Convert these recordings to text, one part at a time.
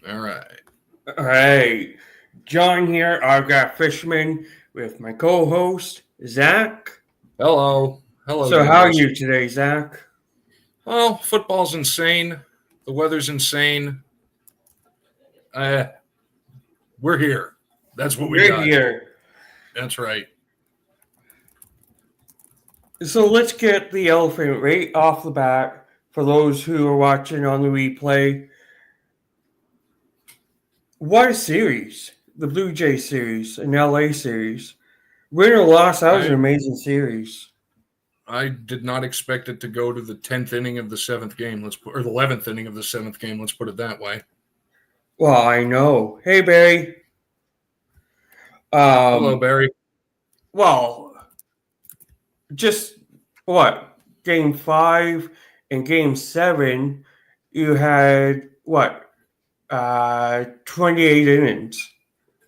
All right. Hey, John here. I've got Fishman with my co-host Zach. Hello. Hello, So, how are gamers. you today, Zach? Well, football's insane. The weather's insane. Uh, we're here. That's what we We're got. here. That's right. So let's get the elephant right off the bat for those who are watching on the replay. What a series! The Blue Jay series, an LA series. Win or loss, that was an I amazing series. I did not expect it to go to the 10th inning of the seventh game. Or the 11th inning of the seventh game. Let's put it that way. Well, I know. Hey, Barry. Hello, Um, Barry. well, just what game five and game seven, you had what 28 innings.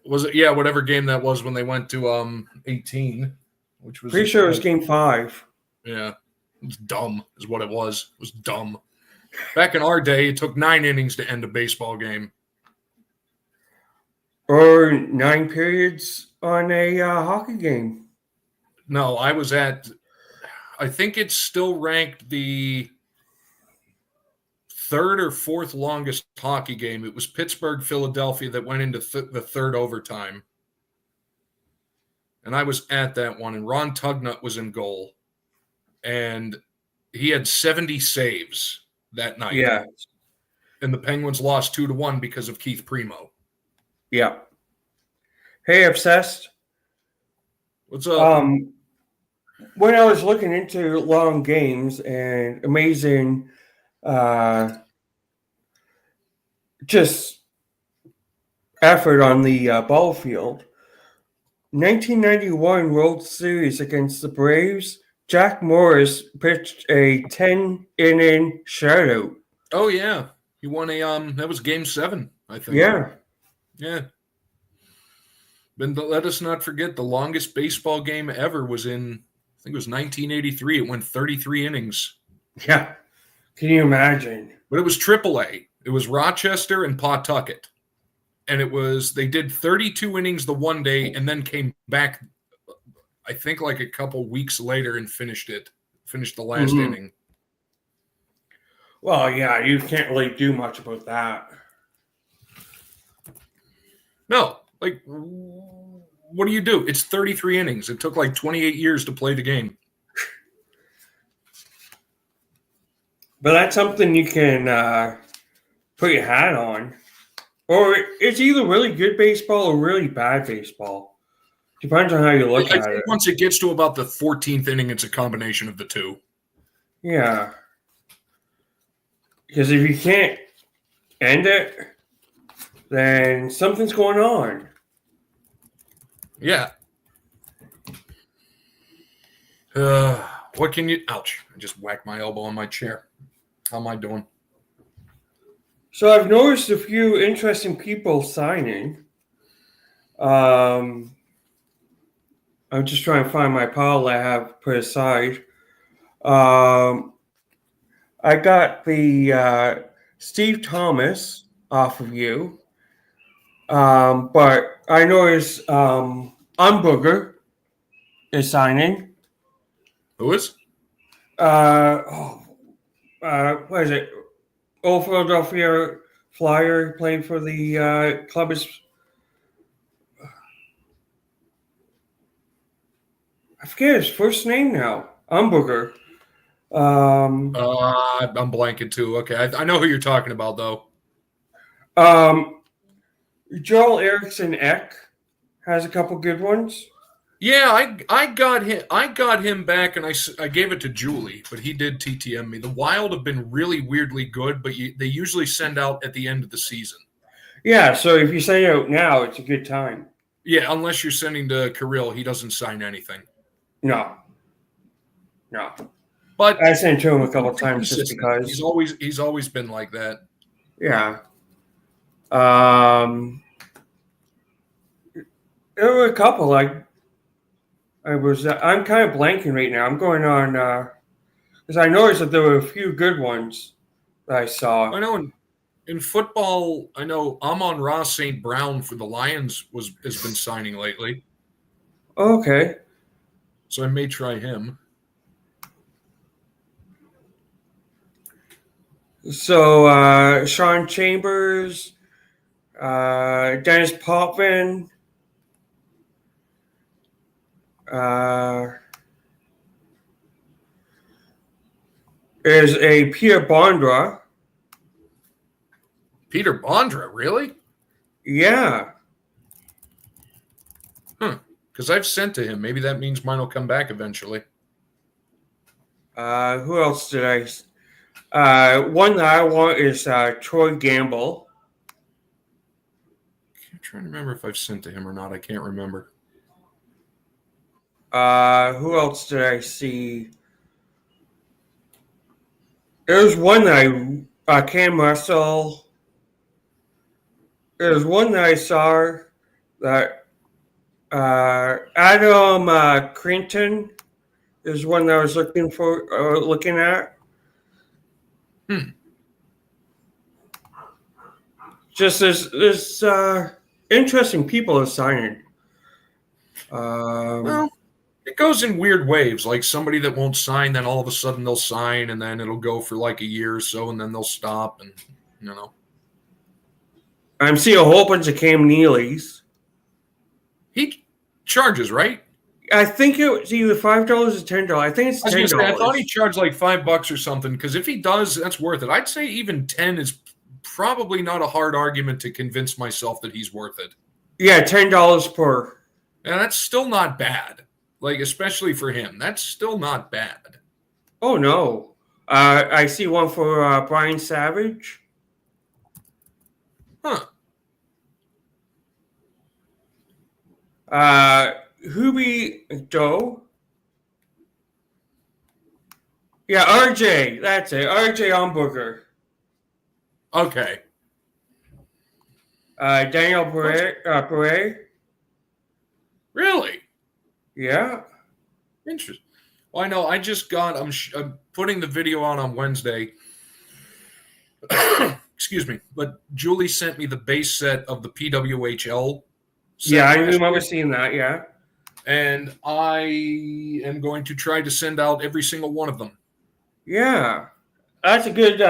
Was it? Yeah, whatever game that was when they went to 18, which was Pretty sure it was like game five yeah, it was dumb is what it was. It was dumb. Back in our day, it took 9 innings to end a baseball game. or 9 periods on a hockey game. No, I think it's still ranked the third or fourth longest hockey game. It was Pittsburgh, Philadelphia that went into the third overtime. And I was at that one, and Ron Tugnut was in goal. And he had 70 saves that night. Yeah, And the Penguins lost 2-1 because of Keith Primo. yeah. Hey, obsessed. What's up? Um, when I was looking into long games and amazing, uh, just effort on the ball field. 1991 World Series against the Braves, Jack Morris pitched a 10 inning shutout. Oh, yeah. He won that was game 7, I think. Yeah, Yeah. But let us not forget the longest baseball game ever was in, I think it was 1983. It went 33 innings. yeah. Can you imagine? But it was AAA. It was Rochester and Pawtucket. And they did 32 innings the one day and then came back, I think like a couple weeks later and finished the last inning. Well, yeah, you can't really do much about that. No, like, what do you do? It's 33 innings. It took like 28 years to play the game. But that's something you can put your hat on. Or it's either really good baseball or really bad baseball. Depends on how you look I at think it. once it gets to about the 14th inning, it's a combination of the two. Yeah. Because if you can't end it, then something's going on. Yeah. What can you... Ouch. I just whacked my elbow on my chair. How am I doing? So I've noticed a few interesting people signing. I'm just trying to find my pile I have put aside. I got the Steve Thomas off of you. But I noticed Unbooger is signing. Who is? What is it? Old Philadelphia Flyer playing for the club is. I forget his first name now. Umberger. I'm blanking too. Okay, I know who you're talking about though. Joel Eriksson Ek has a couple good ones. Yeah, I got him back, and I gave it to Julie, but he did TTM me. The Wild have been really weirdly good, but they usually send out at the end of the season. Yeah, so if you send it out now, it's a good time. Yeah, unless you're sending to Kirill, he doesn't sign anything. No. But I sent it to him a couple times just because. He's always been like that. Yeah. There were a couple like I'm kind of blanking right now. I'm going on because I noticed that there were a few good ones that I saw. I know In football, I know Amon-Ra St. Brown for the Lions has been signing lately, Okay. so I may try him. So Sean Chambers, Dennis Potvin, is a Pierre Bondra. Peter Bondra, really? Yeah. Because I've sent to him. Maybe that means mine will come back eventually. Who else did I? One that I want is Troy Gamble. I'm trying to remember if I've sent to him or not. I can't remember. Who else did I see? There's one that Cam Russell. There's one that I saw that Adam Crinton is one that I was looking at. Just this interesting people are signing. Well, it goes in weird waves. Like somebody that won't sign, then all of a sudden they'll sign, and then it'll go for like a year or so, and then they'll stop, and you know. I'm seeing a whole bunch of Cam Neely's. He charges, right? I think it was either $5 or $10. I think it's $10. I thought he charged like $5 or something. Because if he does, that's worth it. I'd say even 10 is probably not a hard argument to convince myself that he's worth it. Yeah, $10 per. And that's still not bad. Like, especially for him, that's still not bad. Oh no, I see one for Brian Savage. Huh. Hubi Doe. Yeah, RJ. That's it. RJ Umberger. Okay. Daniel Beret. Really? Yeah. Interesting. Well, I know. I just got. I'm putting the video on Wednesday. Excuse me. But Julie sent me the base set of the PWHL. Yeah, I remember seeing that. Yeah. And I am going to try to send out every single one of them. Yeah, that's a good.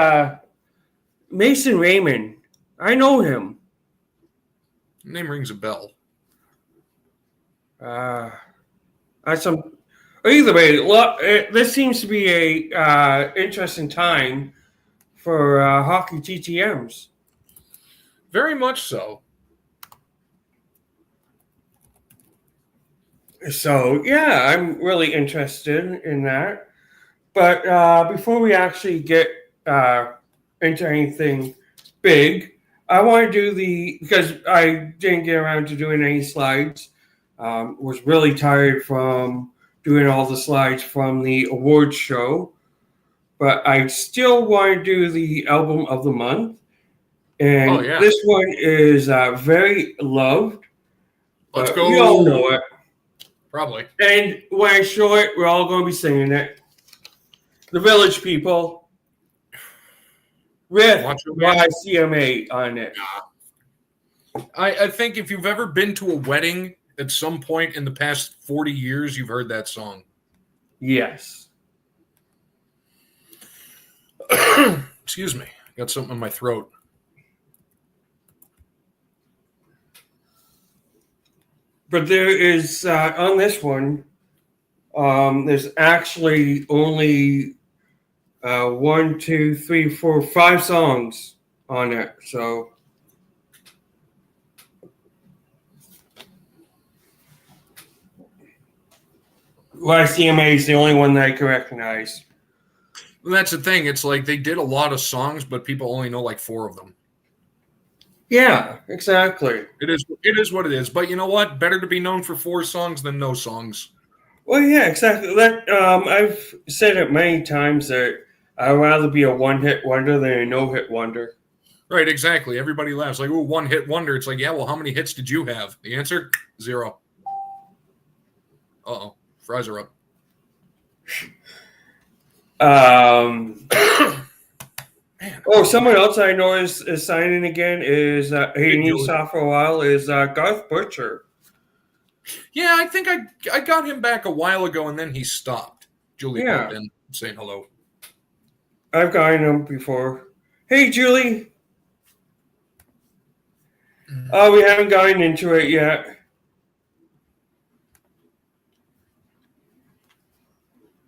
Mason Raymond. I know him. Name rings a bell. That's some. Either way, this seems to be a interesting time for hockey GTMs. Very much so. So yeah, I'm really interested in that. But before we actually get into anything big, I want to do because I didn't get around to doing any slides. Was really tired from doing all the slides from the awards show, but I still want to do the album of the month. And this one is very loved. Let's go. We all know it. Probably. And when I show it, we're all going to be singing it. The Village People with YCMA on it. I think if you've ever been to a wedding at some point in the past 40 years, you've heard that song. Yes. Excuse me. Got something in my throat. But there is, on this one, there's actually only 1, 2, 3, 4, 5 songs on it. So YCMA is the only one that I can recognize. Well, that's the thing. It's like they did a lot of songs, but people only know like 4 of them. Yeah, exactly. It is what it is. But you know what? Better to be known for 4 songs than no songs. Well, yeah, exactly. That I've said it many times that I'd rather be a one-hit wonder than a no-hit wonder. Right, exactly. Everybody laughs like, "Ooh, one-hit wonder." It's like, yeah, well, how many hits did you have? The answer: 0. Uh-oh, fries are up. Man, Oh, someone else I know is signing again. Is Hey, he Julie. stopped for a while? Is Garth Butcher? Yeah, I think I got him back a while ago, and then he stopped. Julie popped Yeah, in saying hello. I've gotten him before. Hey, Julie. We haven't gotten into it yet.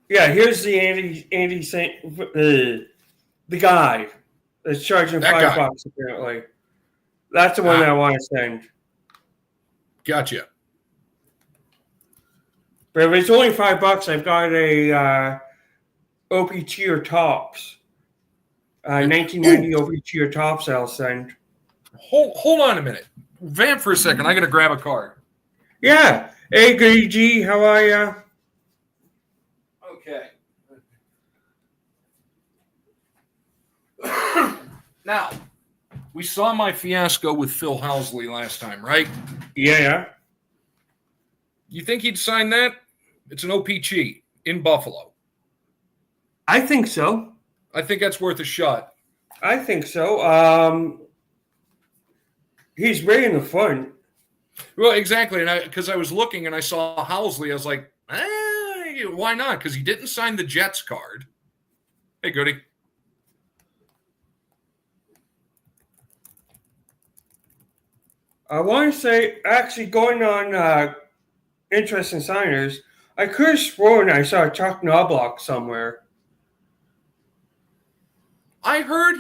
Yeah, here's the Andy Saint, the guy that's charging That $5 guy. apparently. That's the one that Ah, I want to send. gotcha. But if it's only $5, I've got a OPT or tops. Ooh, 1990 OPT or tops I'll send. hold on a minute. Vamp for a second. I got to grab a card. Yeah. Hey, Goody G, how are ya? Okay. Now, we saw my fiasco with Phil Housley last time, right? Yeah. You think he'd sign that? It's an OPG in Buffalo. I think so. I think that's worth a shot. I think so. He's right in the front. Well, exactly. And because I was looking and I saw Housley, I was like, why not? Because he didn't sign the Jets card. Hey, Goody. I want to say, actually, going on interesting signers, I could have sworn I saw Chuck Knobloch somewhere. I heard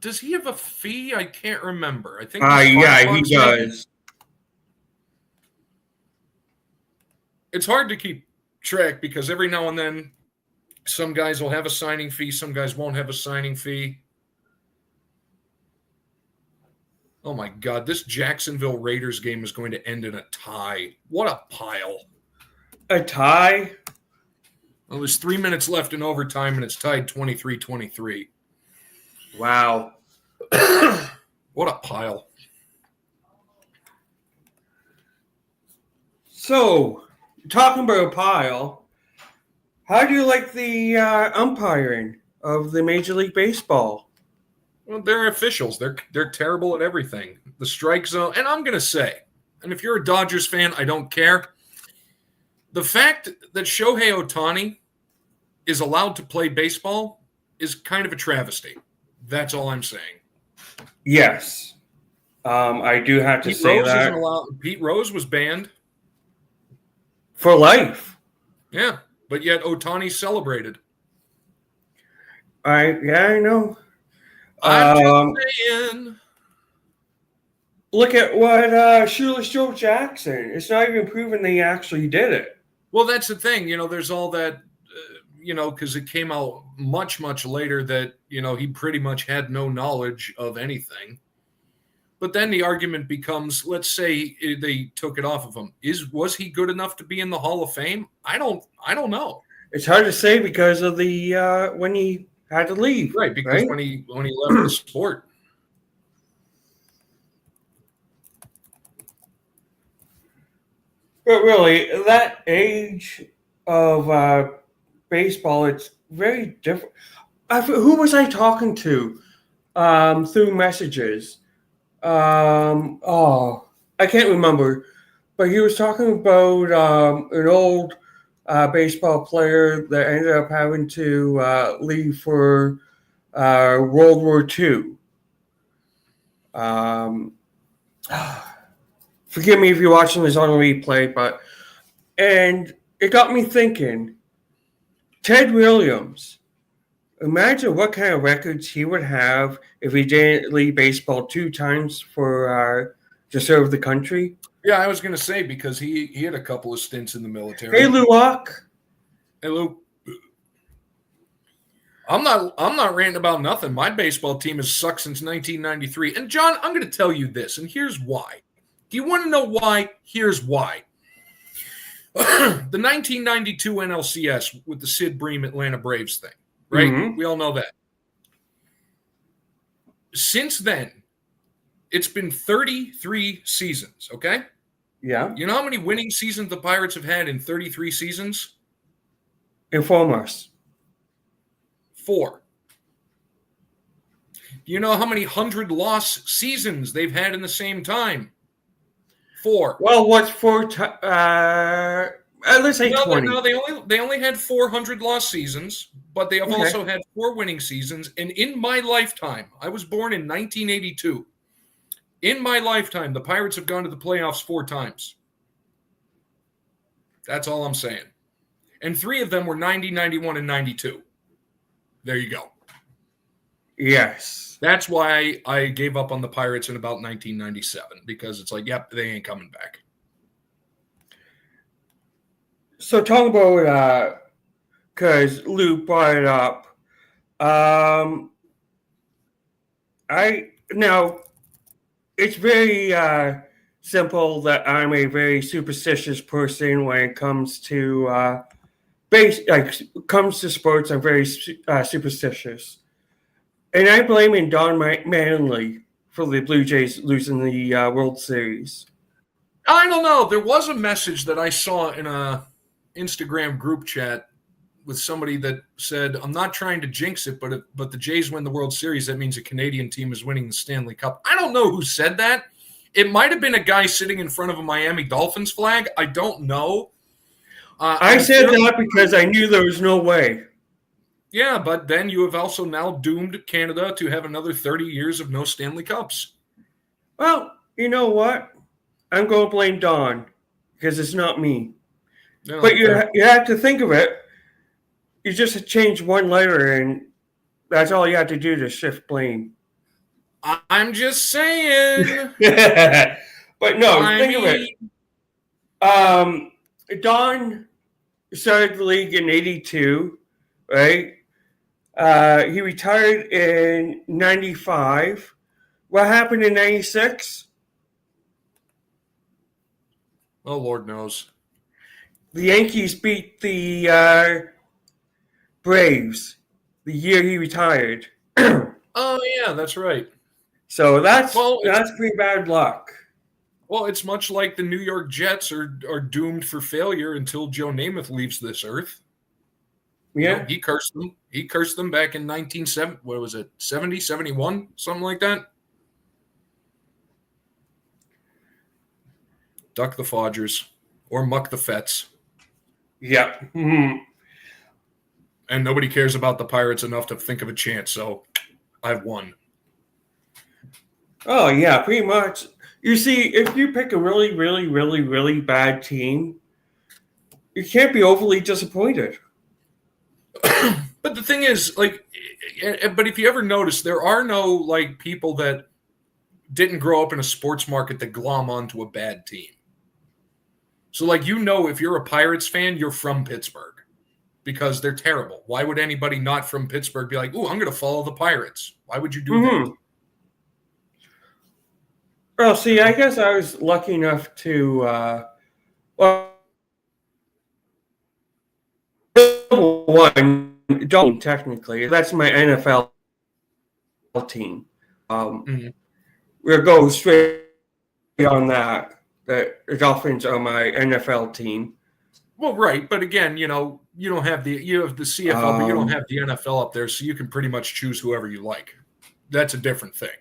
does he have a fee? I can't remember. I think he's Yeah, he $5 maybe. does. It's hard to keep track because every now and then some guys will have a signing fee, some guys won't have a signing fee. Oh my God, this Jacksonville Raiders game is going to end in a tie. What a pile. A tie? Well, there's 3 minutes left in overtime and it's tied 23-23. Wow. What a pile. So, talking about a pile, how do you like the umpiring of the Major League Baseball? Well, they're officials. They're terrible at everything. The strike zone, and I'm going to say, and if you're a Dodgers fan, I don't care. The fact that Shohei Ohtani is allowed to play baseball is kind of a travesty. That's all I'm saying. Yes. I do have to Pete say Rose that. isn't allowed. Pete Rose was banned. For life. Yeah, but yet Ohtani celebrated. I know. I'm just saying. Look at what Shoeless Joe Jackson. It's not even proven they actually did it. Well, that's the thing. There's all that, because it came out much, much later that, he pretty much had no knowledge of anything. But then the argument becomes, let's say they took it off of him. Was he good enough to be in the Hall of Fame? I don't know. It's hard to say because of the when he had to leave. Right, because when he left the sport. But really, that age of baseball, it's very different. Who was I talking to through messages? I can't remember. But he was talking about an old baseball player that ended up having to leave for World War II. Forgive me if you're watching this on replay, and it got me thinking. Ted Williams, imagine what kind of records he would have if he didn't leave baseball 2 times for to serve the country. Yeah, I was going to say because he had a couple of stints in the military. Hey, Luwak. Hey, Lou. I'm not ranting about nothing. My baseball team has sucked since 1993. And John, I'm going to tell you this, and here's why. Do you want to know why? Here's why. The 1992 NLCS with the Sid Bream Atlanta Braves thing, right? Mm-hmm. We all know that. Since then, it's been 33 seasons, okay? Yeah. You know how many winning seasons the Pirates have had in 33 seasons? Inform us. 4. You know how many 100-loss seasons they've had in the same time? 4. Well, what's 4? Let's say 20. No, they only had 400-loss seasons, but they have Okay. also had 4 winning seasons. And in my lifetime, I was born in 1982. In my lifetime, the Pirates have gone to the playoffs 4 times. That's all I'm saying. And 3 of them were 90, 91, and 92. There you go. Yes. That's why I gave up on the Pirates in about 1997, because it's like, yep, they ain't coming back. So talk about, because Lou brought it up. It's very simple that I'm a very superstitious person when it comes to comes to sports. I'm very superstitious, and I blame Don Manley for the Blue Jays losing the World Series. I don't know. There was a message that I saw in a Instagram group chat with somebody that said, "I'm not trying to jinx it, but the Jays win the World Series. That means a Canadian team is winning the Stanley Cup." I don't know who said that. It might have been a guy sitting in front of a Miami Dolphins flag. I don't know. I said that because I knew there was no way. Yeah, but then you have also now doomed Canada to have another 30 years of no Stanley Cups. Well, you know what? I'm going to blame Don because it's not me. No, but you have to think of it. You just change one letter, and that's all you have to do to shift blame. I'm just saying. But no, think of it. Don started the league in 82, right? He retired in 95. What happened in 96? Oh, Lord knows. The Yankees beat the Braves the year he retired. Oh, yeah, that's right. So that's pretty bad luck. Well, it's much like the New York Jets are doomed for failure until Joe Namath leaves this earth. Yeah. You know, he cursed them. He cursed them back in 1970. What was it? 70, 71, something like that. Duck the Fodgers or muck the Fets. Yeah. Mm-hmm. And nobody cares about the Pirates enough to think of a chance, so I've won. Oh, yeah, pretty much. You see, if you pick a really, really, really, really bad team, you can't be overly disappointed. But the thing is, like, but if you ever notice, there are no, like, people that didn't grow up in a sports market that glom onto a bad team. So, like, if you're a Pirates fan, you're from Pittsburgh because they're terrible. Why would anybody not from Pittsburgh be like, "Ooh, I'm going to follow the Pirates"? Why would you do that? Well, see, I guess I was lucky enough to, don't technically. That's my NFL team. We'll go straight on that. The Dolphins are my NFL team. Well, right, but again, you have the CFL, but you don't have the NFL up there, so you can pretty much choose whoever you like. That's a different thing.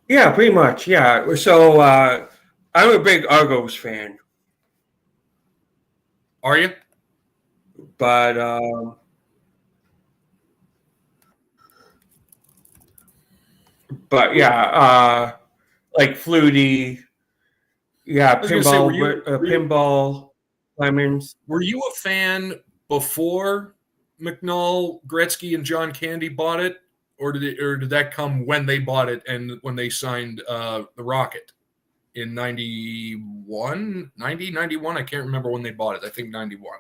Yeah, pretty much. Yeah. So I'm a big Argos fan. Are you? But yeah, like Flutie. Yeah, Pinball, Lemons. Were you a fan before McNall, Gretzky, and John Candy bought it, or did that come when they bought it and when they signed the Rocket in 91? I can't remember when they bought it. I think 91.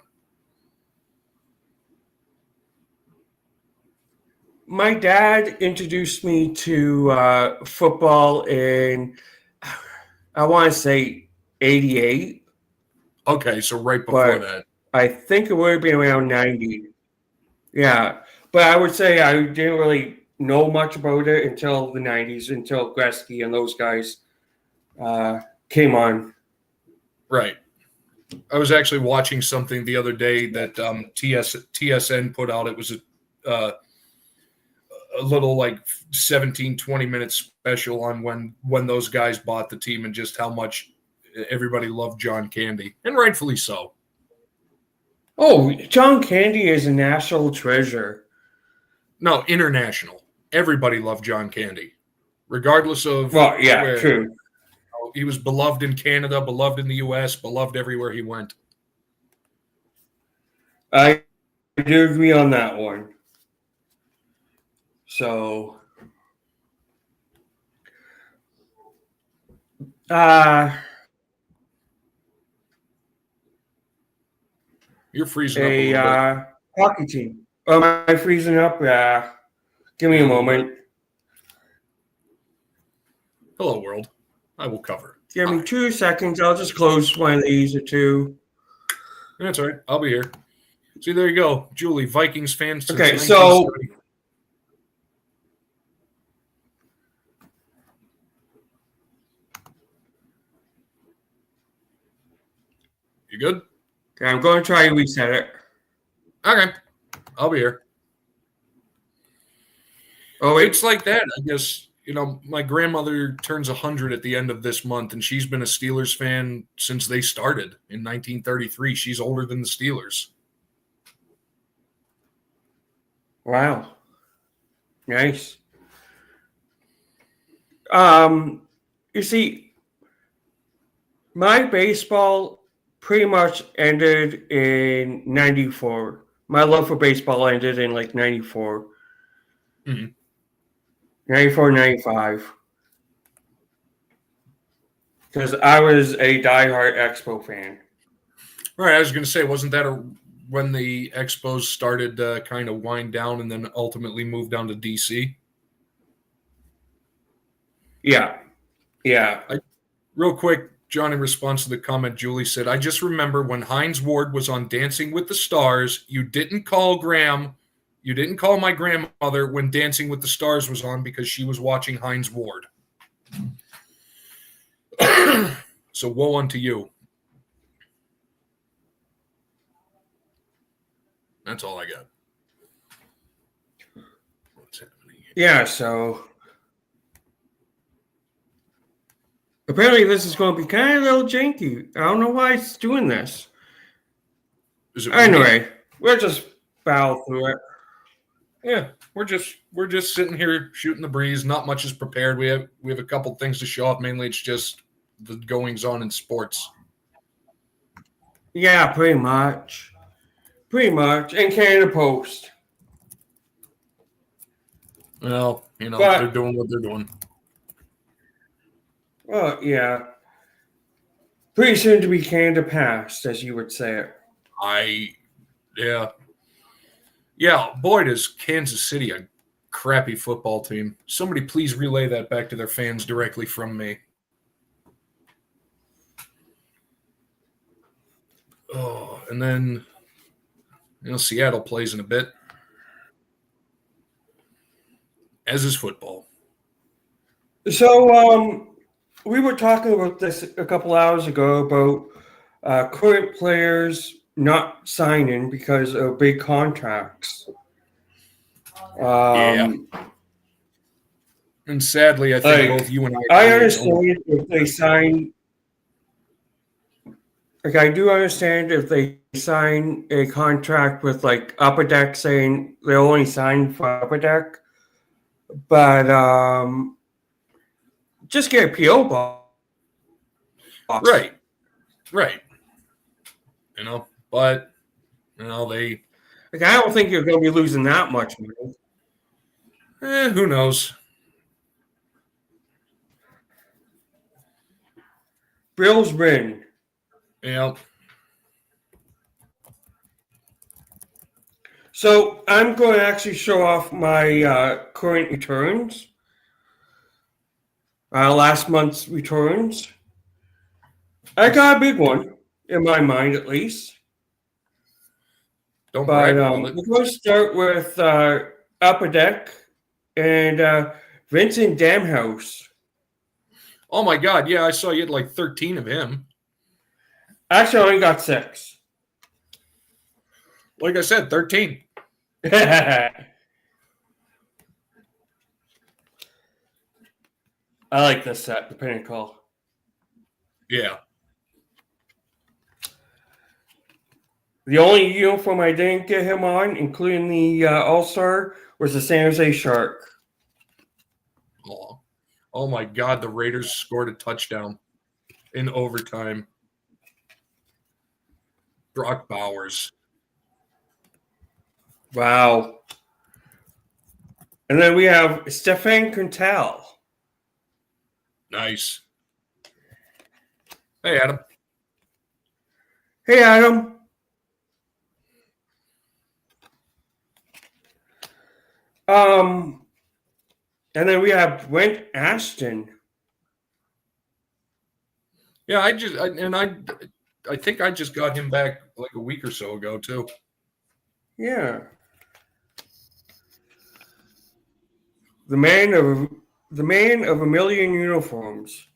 My dad introduced me to football in, I want to say, 88. Okay, so right before that. I think it would have been around 90. Yeah, but I would say I didn't really know much about it until the 90s, until Gretzky and those guys came on. Right. I was actually watching something the other day that TSN put out. It was a little like 17, 20-minute special on when those guys bought the team and just how much everybody loved John Candy, and rightfully so. Oh, John Candy is a national treasure. No, international. Everybody loved John Candy, regardless of Well, yeah, where. true. He was beloved in Canada, beloved in the U.S., beloved everywhere he went. I do agree on that one. So, You're freezing up a little bit. hockey team. Oh, am I freezing up? Yeah. Give me a moment. Hello, world. I will cover. Give me 2 seconds. I'll just close one of these or two. That's all right. I'll be here. See, there you go. Julie, Vikings fan since Okay, so 1930. You good? okay, I'm going to try and reset it. Okay. I'll be here. Oh, wait. It's like that, I guess. You know, my grandmother turns 100 at the end of this month, and she's been a Steelers fan since they started in 1933. She's older than the Steelers. Wow. Nice. You see, my baseball pretty much ended in 94. My love for baseball ended in like 94. Mm-hmm. 94, 95. Because I was a diehard Expo fan. Right, I was going to say, wasn't that when the Expos started kind of wind down and then ultimately moved down to DC? Yeah. Real quick, John, in response to the comment Julie said, I just remember when Hines Ward was on Dancing with the Stars, you didn't call Graham, you didn't call my grandmother when Dancing with the Stars was on because she was watching Hines Ward. So woe unto you. That's all I got. What's happening here? Yeah, so apparently this is going to be kind of a little janky. I don't know why it's doing this. Is it anyway, we'll just bow through it. Yeah, we're just sitting here shooting the breeze. Not much is prepared. We have a couple things to show off. Mainly, it's just the goings on in sports. Yeah, pretty much. And Canada Post. Well, they're doing what they're doing. Well, yeah. Pretty soon to be Canada past, as you would say it. Yeah, boy, does Kansas City a crappy football team. Somebody please relay that back to their fans directly from me. Oh, and then, Seattle plays in a bit. As is football. So, we were talking about this a couple hours ago about current players not signing because of big contracts. Yeah. And sadly, I think both you and I understand if they sign. Like, I do understand if they sign a contract with like Upper Deck saying they only sign for Upper Deck, but just get a PO box. Right. But they. Like, I don't think you're going to be losing that much money. Who knows? Bills win. Yeah. So I'm going to actually show off my current returns. Last month's returns. I got a big one, in my mind at least. Don't brag about We're it. going to start with Upper Deck and Vincent Damhouse. Oh my God! Yeah, I saw you had like 13 of him. Actually, I only got 6. Like I said, 13. I like this set, the Pinnacle. Yeah. The only uniform I didn't get him on, including the All-Star, was the San Jose Shark. Oh my God, the Raiders scored a touchdown in overtime. Brock Bowers. Wow. And then we have Stefan Quintal. Nice. Hey, Adam. Hey, Adam. And then we have Brent Ashton. Yeah, I think I just got him back like a week or so ago too. Yeah. The man of a million uniforms.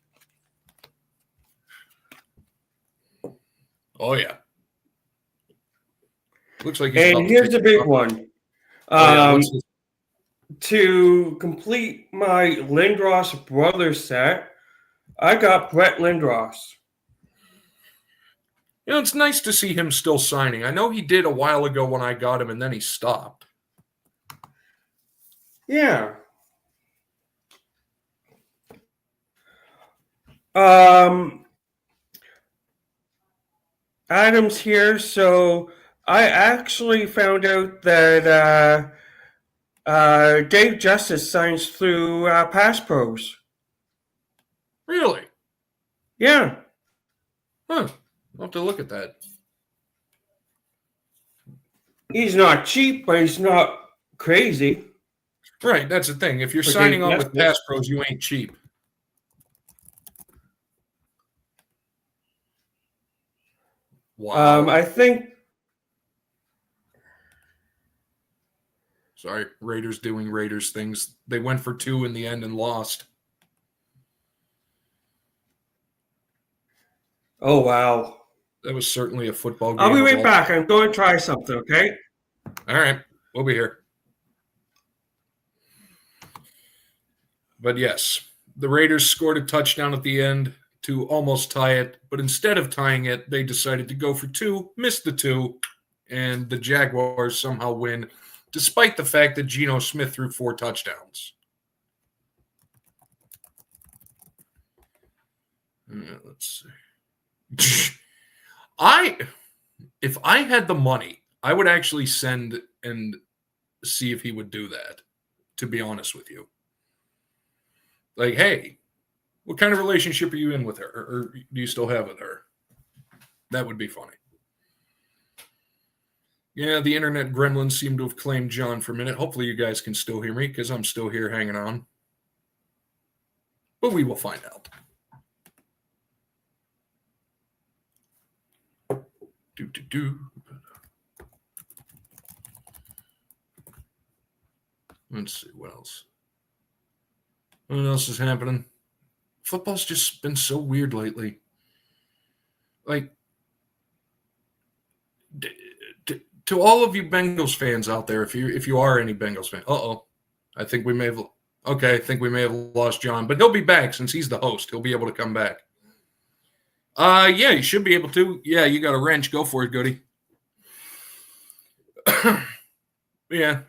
Oh yeah. Looks like he's And about to here's take the big one. what's this? To complete my Lindros Brothers set, I got Brett Lindros. It's nice to see him still signing. I know he did a while ago when I got him, and then he stopped. Yeah. Adam's here, so I actually found out that Dave Justice signs through Pass Pros. Really? Yeah. Huh. I'll have to look at that. He's not cheap, but he's not crazy. Right, that's the thing. If you're For signing Dave on with Justice. Pass Pros, you ain't cheap. Wow. I think. Sorry, Raiders doing Raiders things. They went for 2 in the end and lost. Oh, wow. That was certainly a football game. I'll be right back. I'm going to try something, okay? All right, we'll be here. But yes, the Raiders scored a touchdown at the end to almost tie it, but instead of tying it, they decided to go for 2, missed the 2, and the Jaguars somehow win, despite the fact that Geno Smith threw 4 touchdowns. Let's see. If I had the money, I would actually send and see if he would do that, to be honest with you. Like, hey, what kind of relationship are you in with her? Or do you still have with her? That would be funny. Yeah, the internet gremlins seem to have claimed John for a minute. Hopefully you guys can still hear me because I'm still here hanging on. But we will find out. Let's see what else. What else is happening? Football's just been so weird lately. Like, to all of you Bengals fans out there, if you are any Bengals fan, I think we may have lost John, but he'll be back since he's the host. He'll be able to come back. Yeah, you should be able to. Yeah, you got a wrench. Go for it, Goody. Yeah.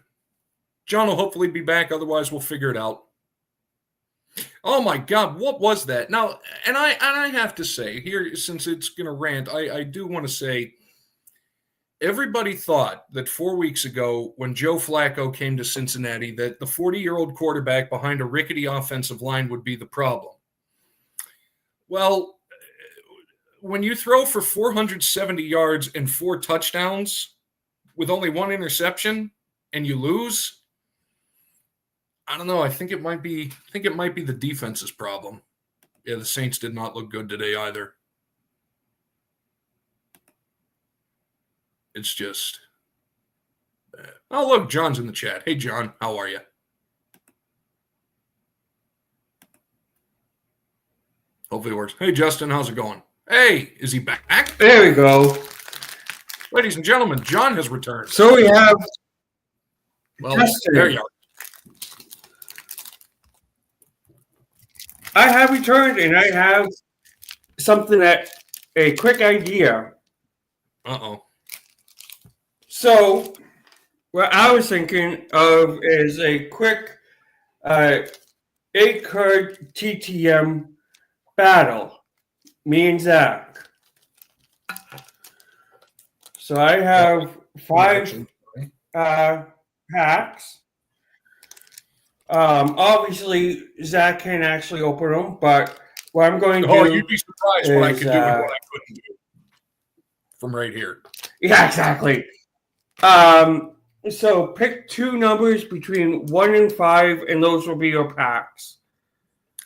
John will hopefully be back. Otherwise, we'll figure it out. Oh, my God. What was that? Now, and I have to say, here, since it's going to rant, I do want to say, everybody thought that 4 weeks ago when Joe Flacco came to Cincinnati that the 40-year-old quarterback behind a rickety offensive line would be the problem. Well, when you throw for 470 yards and 4 touchdowns with only 1 interception and you lose, I don't know. I think it might be the defense's problem. Yeah, the Saints did not look good today either. It's just bad. Oh, look, John's in the chat. Hey, John, how are you? Hopefully it works. Hey, Justin, how's it going? Hey, is he back? There we go. Ladies and gentlemen, John has returned. So we have. Well, Justin. there you are. I have returned, and I have something a quick idea. Uh-oh. So, what I was thinking of is a quick 8-card TTM battle. Me and Zach. So I have 5 packs. Obviously, Zach can actually open them, but what I'm going to do you'd be surprised what I is, could do and what I couldn't do from right here. yeah, exactly. So pick 2 numbers between 1 and 5, and those will be your packs.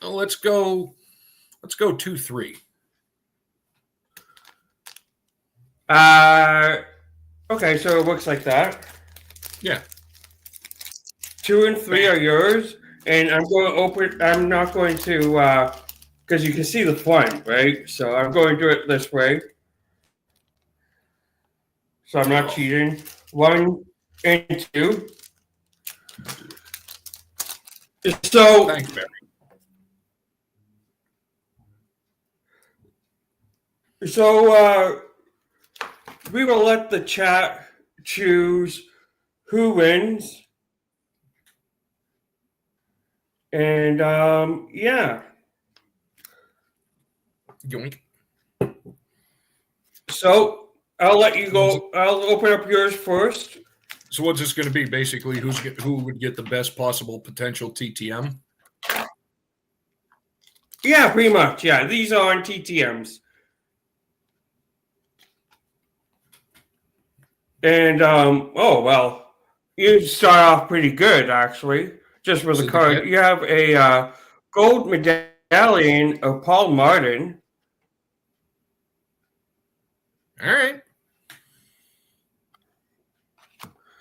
Oh, let's go 2-3. Okay, so it looks like that. Yeah. 2 and 3 are yours, and I'm going to open. I'm not going to because you can see the front, right? So I'm going to do it this way. So I'm not cheating. 1 and 2. So Thanks, Barry. So we will let the chat choose who wins. And yeah. Yoink. So I'll let you go. I'll open up yours first. So what's this going to be? Basically, who would get the best possible potential TTM? Yeah, pretty much. Yeah, these are on TTMs. And oh well, you start off pretty good actually. Just with the card, you have a gold medallion of Paul Martin. All right.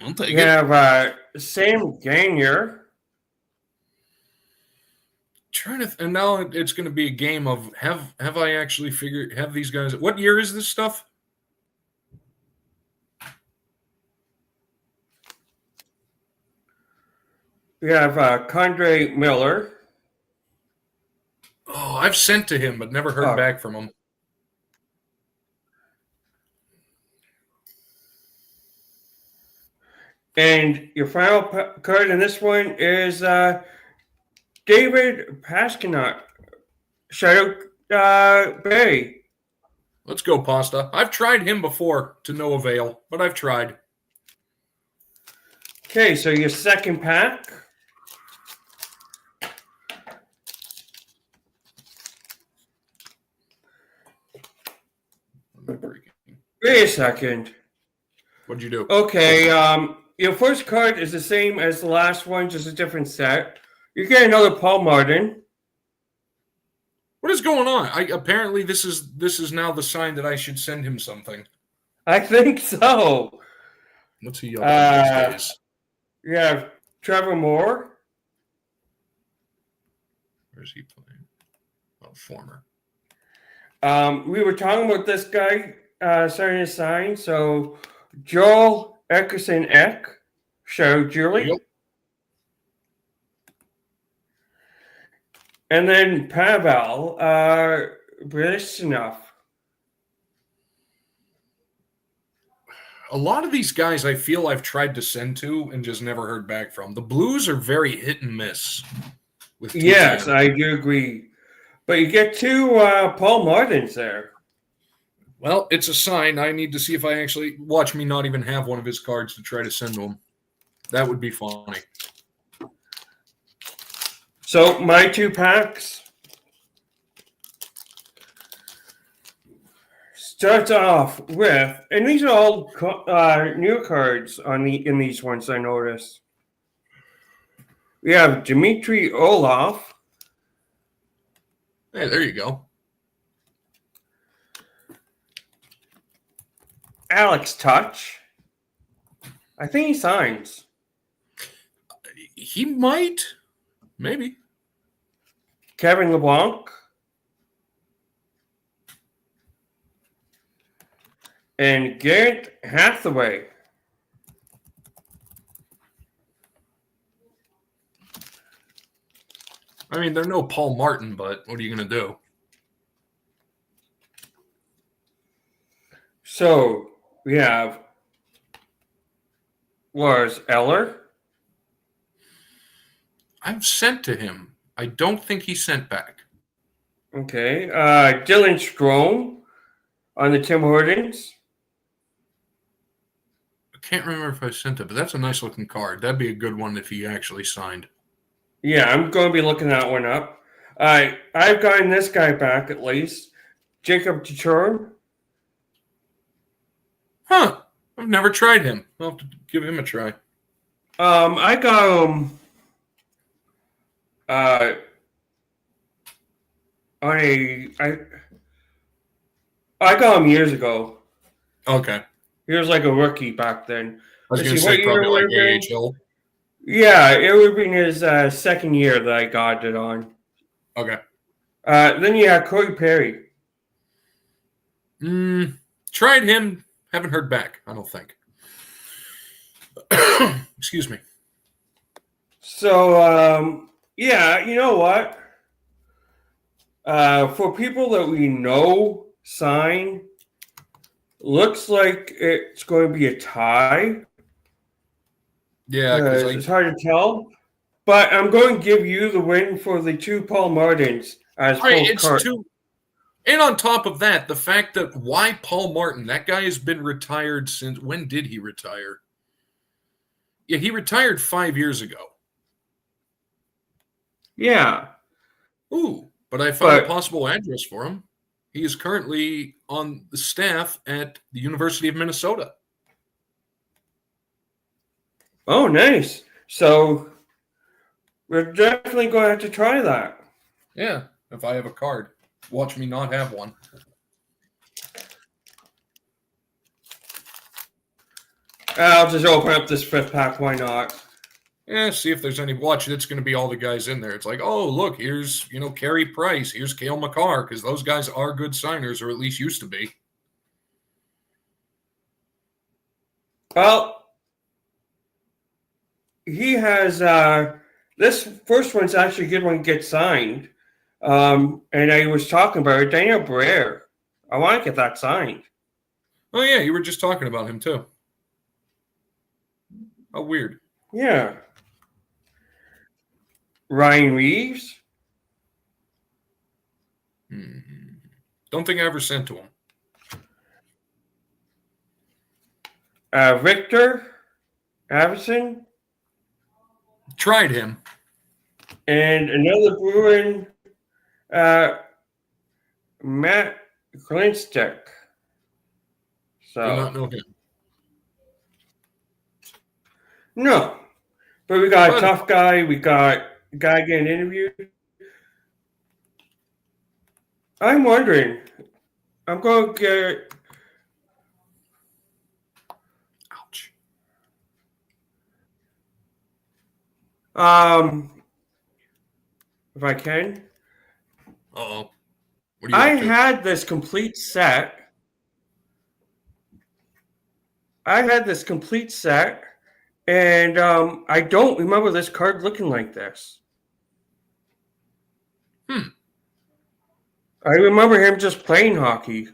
I'll take it. You have Sam Gagner. Trying to, and now it's going to be a game of have I actually figured have these guys? What year is this stuff? We have Condre Miller. Oh, I've sent to him, but never heard back from him. And your final card in this one is David Paskinot, Shadow Bay. Let's go, Pasta. I've tried him before to no avail, but I've tried. Okay, so your second pack. Wait a second. What'd you do? Okay, your first card is the same as the last one, just a different set. You get another Paul Martin. What is going on? Apparently this is now the sign that I should send him something. I think so. What's he up to these days? You have Trevor Moore. Where's he playing? Oh, former. We were talking about this guy starting to sign. So Joel Eckerson Eck, Shadow Julie. Yep. And then Pavel Brisnov. A lot of these guys I feel I've tried to send to and just never heard back from. The Blues are very hit and miss. Yes, I do agree. But you get 2 Paul Martins there. Well, it's a sign. I need to see if I actually watch me not even have one of his cards to try to send to him. That would be funny. So my 2 packs starts off with, and these are all new cards in these ones. I noticed we have Dmitry Olaf. Hey, there you go. Alex Touch. I think he signs. He might. Maybe. Kevin LeBlanc. And Garrett Hathaway. I mean, they're no Paul Martin, but what are you going to do? So we have Lars Eller. I've sent to him. I don't think he sent back. Okay. Dylan Strome on the Tim Hortons. I can't remember if I sent it, but that's a nice looking card. That'd be a good one if he actually signed. Yeah, I'm going to be looking that one up. I've gotten this guy back at least. Jacob Deturn. Huh. I've never tried him. I'll have to give him a try. I got him on I got him years ago. Okay. He was like a rookie back then. I was Let's going to see, what say year probably would like it have been? AHL. Yeah, it would have been his second year that I got it on. Okay. Then you have Corey Perry. Tried him. Haven't heard back, I don't think. Excuse me. So, yeah, you know what? For people that we know sign, looks like it's going to be a tie. Yeah, because It's hard to tell. But I'm going to give you the win for the two Paul Martins as full card. And on top of that, the fact that why Paul Martin? That guy has been retired since when did he retire? Yeah, he retired 5 years ago. Yeah. Ooh, but I found a possible address for him. He is currently on the staff at the University of Minnesota. Oh, nice. So we're definitely going to have to try that. Yeah, if I have a card. Watch me not have one. I'll just open up this fifth pack. Why not? Yeah, see if there's any. Watch, it's going to be all the guys in there. It's like, oh, look, here's, Carey Price. Here's Cale Makar, because those guys are good signers, or at least used to be. Well, he has this first one's actually a good one to get signed. And I was talking about it, Daniel Briere. I want to get that signed. Oh, yeah, you were just talking about him, too. Oh, weird. Yeah. Ryan Reeves. Don't think I ever sent to him. Victor Avison. Tried him. And another Bruin, Matt Glinstick. So, Do not know him. No. But we got a tough guy. We got a guy getting interviewed. I'm wondering. I'm going to get. Ouch. If I can. Uh-oh. I had this complete set. And I don't remember this card looking like this. I remember him just playing hockey.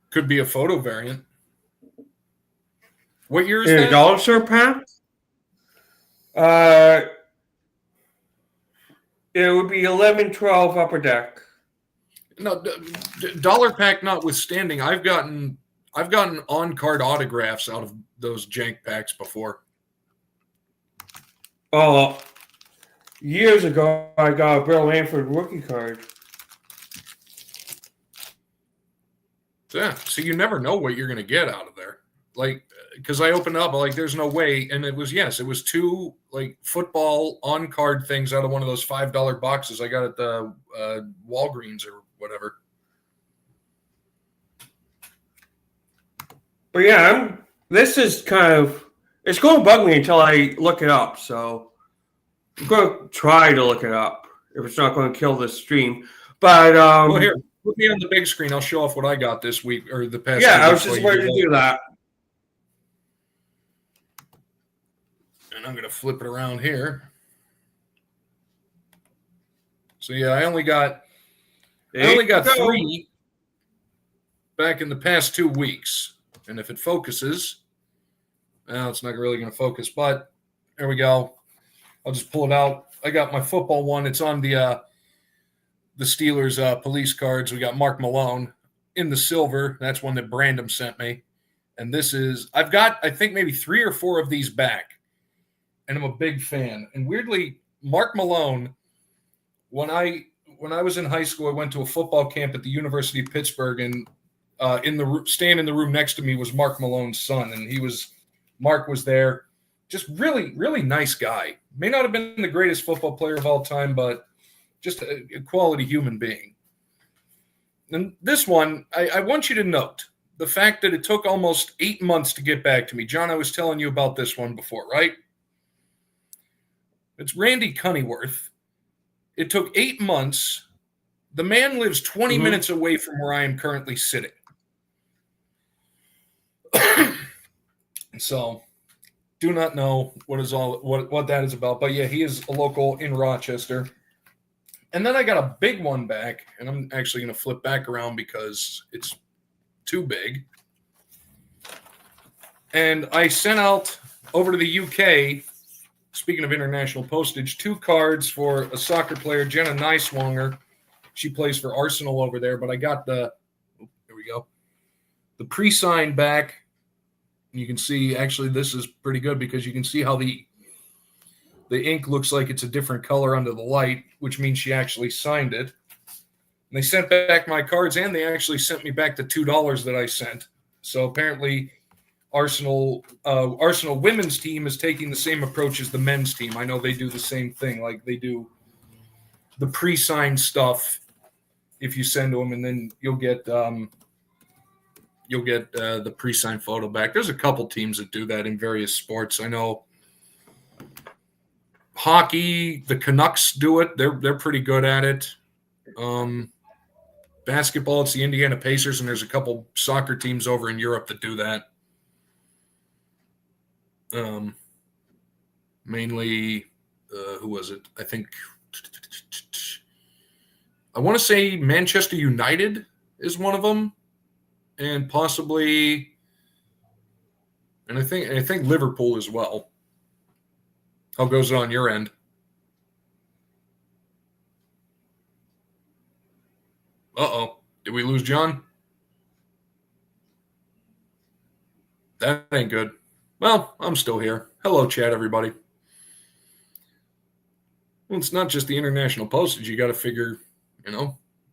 Could be a photo variant. What year is in that? A dollar store pack? It would be 11-12 upper deck. No, dollar pack notwithstanding, I've gotten on-card autographs out of those jank packs before. Oh, years ago, I got a Bill Lanford rookie card. Yeah, so you never know what you're going to get out of there. Like, because I opened up, like, there's no way. And it was two, like, football on-card things out of one of those $5 boxes I got at the Walgreens or whatever. But yeah, this is kind of, it's going to bug me until I look it up. So I'm going to try to look it up if it's not going to kill this stream. But well, here, put me on the big screen. I'll show off what I got this week or the past. Yeah, I was just waiting to do that. And I'm going to flip it around here. So yeah, I only got There you go. 3 back in the past 2 weeks. And if it focuses, well, it's not really going to focus, but there we go. I'll just pull it out. I got my football one. It's on the Steelers police cards. We got Mark Malone in the silver. That's one that Brandon sent me. And this is, I've got, I think, maybe 3 or 4 of these back. And I'm a big fan. And weirdly, Mark Malone, when I was in high school, I went to a football camp at the University of Pittsburgh, and staying in the room next to me was Mark Malone's son, and Mark was there. Just really, really nice guy. May not have been the greatest football player of all time, but just a quality human being. And this one, I want you to note the fact that it took almost 8 months to get back to me. John, I was telling you about this one before, right? It's Randy Cunneyworth. It took 8 months. The man lives 20 minutes away from where I am currently sitting. So, do not know what that is about. But yeah, he is a local in Rochester. And then I got a big one back, and I'm actually going to flip back around because it's too big. And I sent out over to the UK, speaking of international postage, 2 cards for a soccer player, Jenna Neiswanger. She plays for Arsenal over there, but I got here we go, the pre-signed back. You can see, actually, this is pretty good because you can see how the ink looks like it's a different color under the light, which means she actually signed it. And they sent back my cards, and they actually sent me back the $2 that I sent. So apparently Arsenal women's team is taking the same approach as the men's team. I know they do the same thing. Like, they do the pre-signed stuff if you send to them, and then you'll get the pre-signed photo back. There's a couple teams that do that in various sports. I know hockey, the Canucks do it. They're pretty good at it. Basketball, it's the Indiana Pacers, and there's a couple soccer teams over in Europe that do that. Mainly, who was it? I think I want to say Manchester United is one of them, and possibly, and I think Liverpool as well. How goes it on your end? Uh-oh. Did we lose John? That ain't good. Well, I'm still here. Hello, chat, everybody. Well, it's not just the international postage. You got to figure,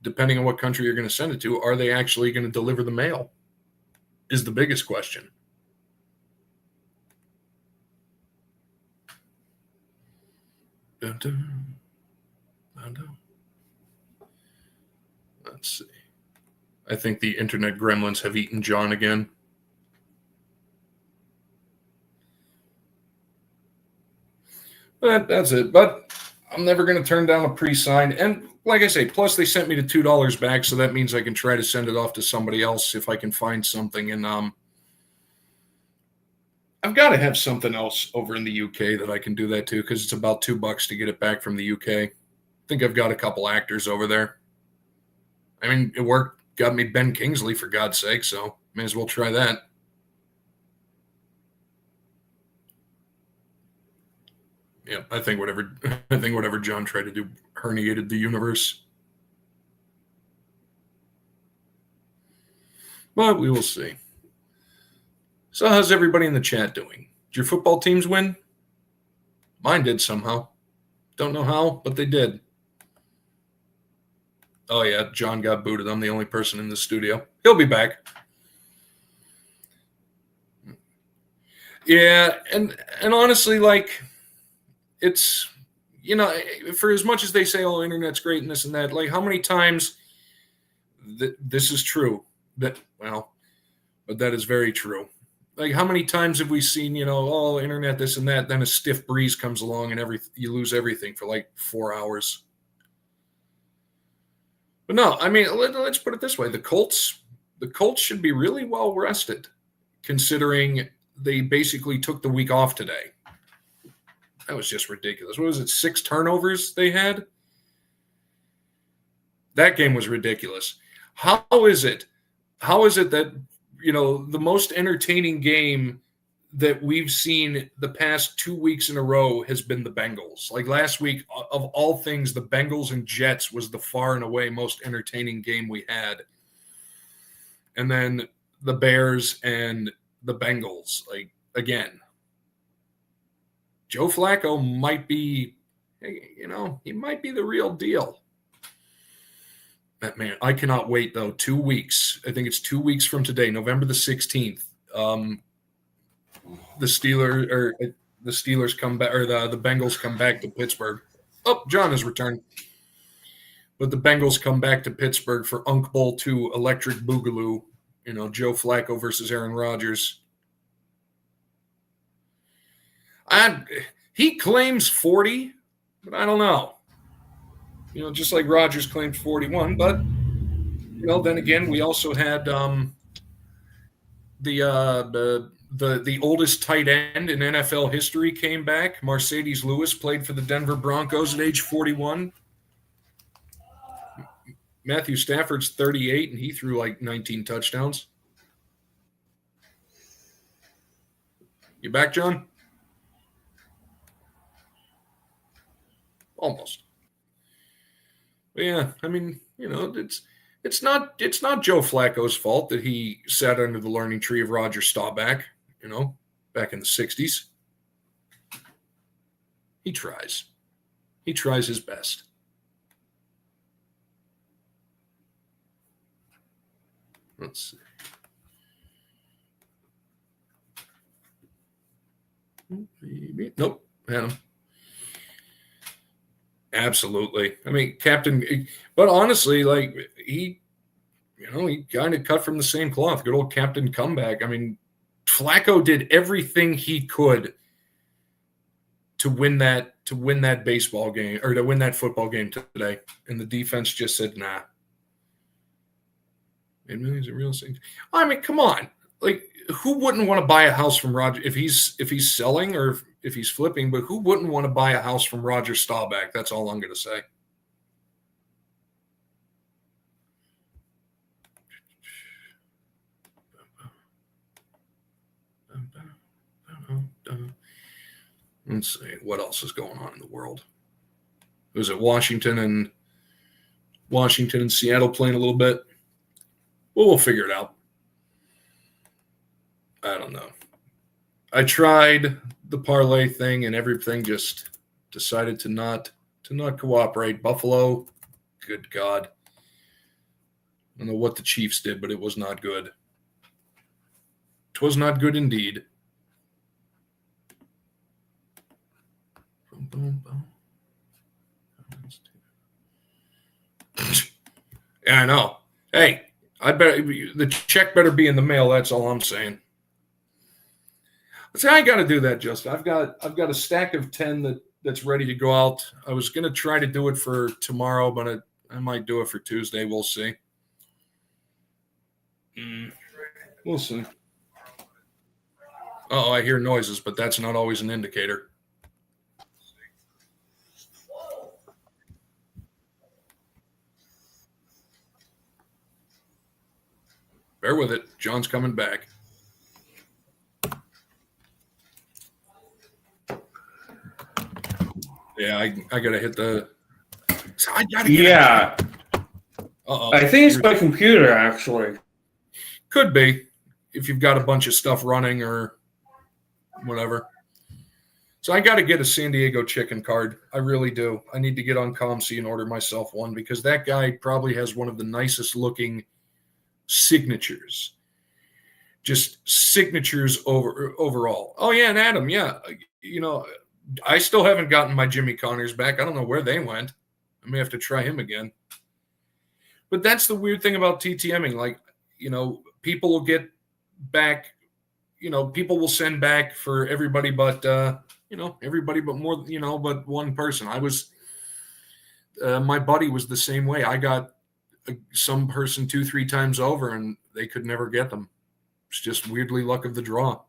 depending on what country you're going to send it to, are they actually going to deliver the mail? Is the biggest question. Dun, dun, dun, dun. Let's see. I think the internet gremlins have eaten John again. But that's it. But I'm never going to turn down a pre-signed. And like I say, plus they sent me the $2 back, so that means I can try to send it off to somebody else if I can find something. And I've got to have something else over in the UK that I can do that to, because it's about $2 to get it back from the UK. I think I've got a couple actors over there. I mean, it worked. Got me Ben Kingsley, for God's sake, so may as well try that. Yeah, I think whatever John tried to do herniated the universe. But we will see. So how's everybody in the chat doing? Did your football teams win? Mine did somehow. Don't know how, but they did. Oh, yeah, John got booted. I'm the only person in the studio. He'll be back. Yeah, and honestly, like, it's, for as much as they say, oh, internet's great and this and that, like, how many times this is true? But that is very true. Like, how many times have we seen, oh, internet, this and that, then a stiff breeze comes along and you lose everything for like 4 hours. But no, I mean, let's put it this way. The Colts should be really well rested, considering they basically took the week off today. That was just ridiculous. What was it, 6 turnovers they had? That game was ridiculous. How is it? How is it that the most entertaining game that we've seen the past 2 weeks in a row has been the Bengals? Like last week, of all things, the Bengals and Jets was the far and away most entertaining game we had. And then the Bears and the Bengals, like again, Joe Flacco might be, he might be the real deal. Man, I cannot wait though. 2 weeks. I think it's 2 weeks from today, November the 16th. The Steelers come back, or the Bengals come back to Pittsburgh. Oh, John has returned. But the Bengals come back to Pittsburgh for Unk Bowl 2 Electric Boogaloo. Joe Flacco versus Aaron Rodgers. He claims 40, but I don't know. Just like Rodgers claimed 41. But, then again, we also had the oldest tight end in NFL history came back. Mercedes Lewis played for the Denver Broncos at age 41. Matthew Stafford's 38, and he threw like 19 touchdowns. You back, John? Almost. But yeah, I mean, it's not Joe Flacco's fault that he sat under the learning tree of Roger Staubach, back in the 60s. He tries. He tries his best. Let's see. Maybe. Nope. Had him. Absolutely. I mean, Captain, but honestly, like he kind of cut from the same cloth. Good old Captain Comeback. I mean, Flacco did everything he could to win that baseball game, or to win that football game today, and the defense just said, "Nah." $8 million is a real thing. I mean, come on. Like, who wouldn't want to buy a house from Roger if he's selling or if he's flipping? But who wouldn't want to buy a house from Roger Staubach? That's all I'm going to say. Let's see what else is going on in the world. Was it Washington and Seattle playing a little bit? Well, we'll figure it out. I don't know. I tried the parlay thing and everything just decided to not cooperate. Buffalo, good God. I don't know what the Chiefs did, but it was not good. It was not good indeed. Yeah, I know. Hey, the check better be in the mail. That's all I'm saying. See, I got to do that, Justin. I've got a stack of 10 that's ready to go out. I was going to try to do it for tomorrow, but I might do it for Tuesday. We'll see. We'll see. Oh, I hear noises, but that's not always an indicator. Bear with it. John's coming back. Yeah, I got to hit the. I got to get. Yeah. I think it's my computer, actually. Could be, if you've got a bunch of stuff running or whatever. So I got to get a San Diego chicken card. I really do. I need to get on ComC and order myself one because that guy probably has one of the nicest looking signatures. Just signatures overall. Oh, yeah, and Adam, yeah. I still haven't gotten my Jimmy Connors back. I don't know where they went. I may have to try him again. But that's the weird thing about TTMing. Like, people will get back, people will send back for everybody but, everybody but more, but one person. I was, my buddy was the same way. I got some person 2-3 times over and they could never get them. It's just weirdly luck of the draw.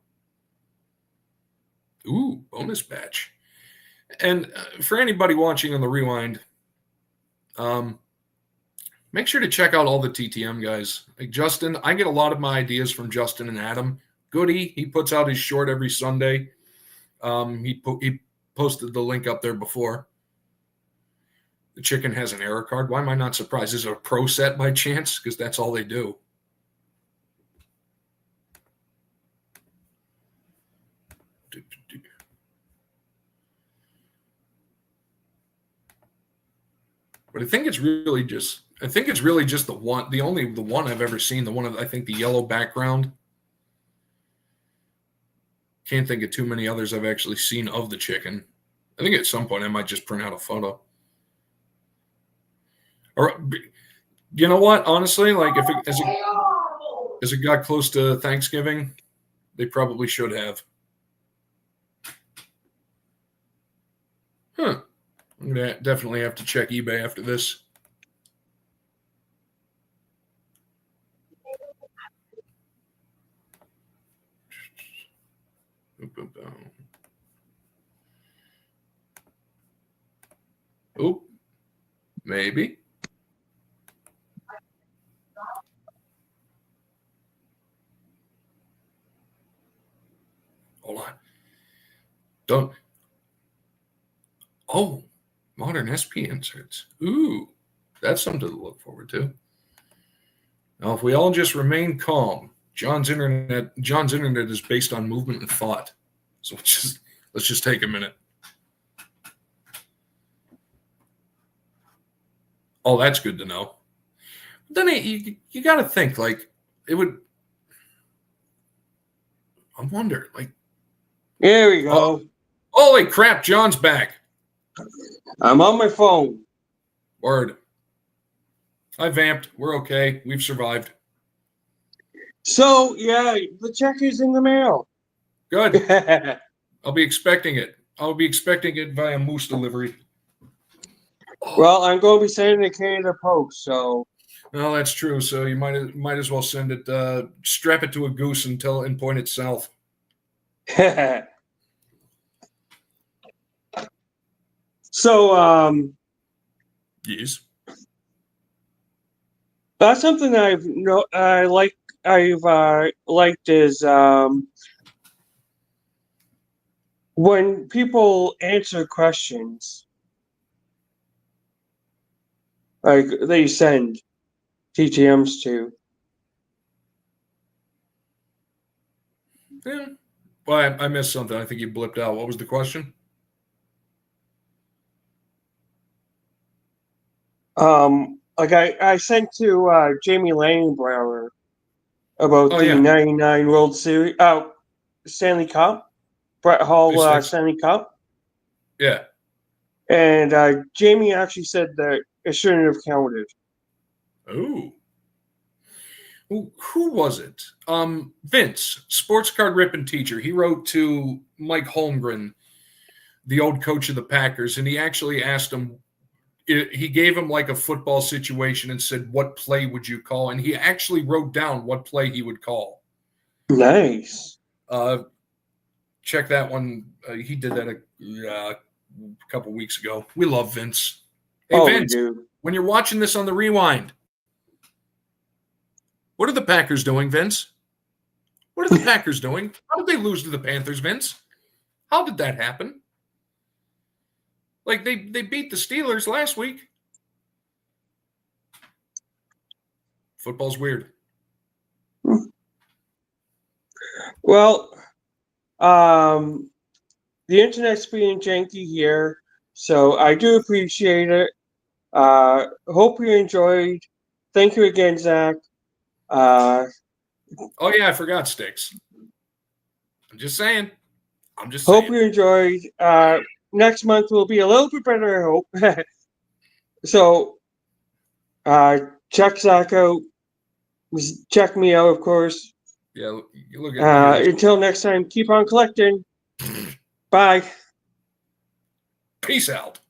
Ooh, bonus batch. And for anybody watching on the rewind, Make sure to check out all the TTM guys. Like Justin, I get a lot of my ideas from Justin and Adam. Goody, he puts out his short every Sunday. He posted the link up there before. The chicken has an error card. Why am I not surprised? Is it a pro set by chance? Because that's all they do. But I think it's really just the one I've ever seen. The one of, I think, the yellow background. Can't think of too many others I've actually seen of the chicken. I think at some point I might just print out a photo. Or, you know what? Honestly, like as it got close to Thanksgiving, they probably should have. Huh. I'm going to definitely have to check eBay after this. Oop. Maybe. Hold on. Don't. Oh, modern SP inserts. Ooh, that's something to look forward to. Now, if we all just remain calm, John's internet is based on movement and thought. So let's just take a minute. Oh, that's good to know. But then you got to think, like, it would. I wonder, like. Here we go. Oh, holy crap, John's back. I'm on my phone. Word. I vamped. We're okay. We've survived. So, yeah, the check is in the mail. Good. I'll be expecting it. I'll be expecting it via moose delivery. Well, I'm going to be sending it Canada Post, so. No, that's true. So you might as well send it. Strap it to a goose and point it south. So, Yes. that's something I've liked is when people answer questions, like they send TTMs to. Yeah. Well, I missed something. I think you blipped out. What was the question? Like I sent to Jamie Langbauer about the 99 World Series, Stanley Cup, Brett Hall Stanley Cup. Yeah. And Jamie actually said that it shouldn't have counted. Oh. Who was it? Vince, sports card ripping teacher. He wrote to Mike Holmgren, the old coach of the Packers, and he actually asked him. He gave him like a football situation and said, "What play would you call?" And he actually wrote down what play he would call. Nice. Check that one. He did that a couple weeks ago. We love Vince. Hey, Vince, when you're watching this on the rewind, what are the Packers doing, Vince? What are the Packers doing? How did they lose to the Panthers, Vince? How did that happen? Like, they beat the Steelers last week. Football's weird. Well, the internet's being janky here, so I do appreciate it. Hope you enjoyed. Thank you again, Zach. Oh, yeah, I forgot Sticks. I'm just saying. Hope you enjoyed. Next month will be a little bit better, I hope. So, check Zach out. Check me out, of course. Yeah, you look at until next time, keep on collecting. Bye. Peace out.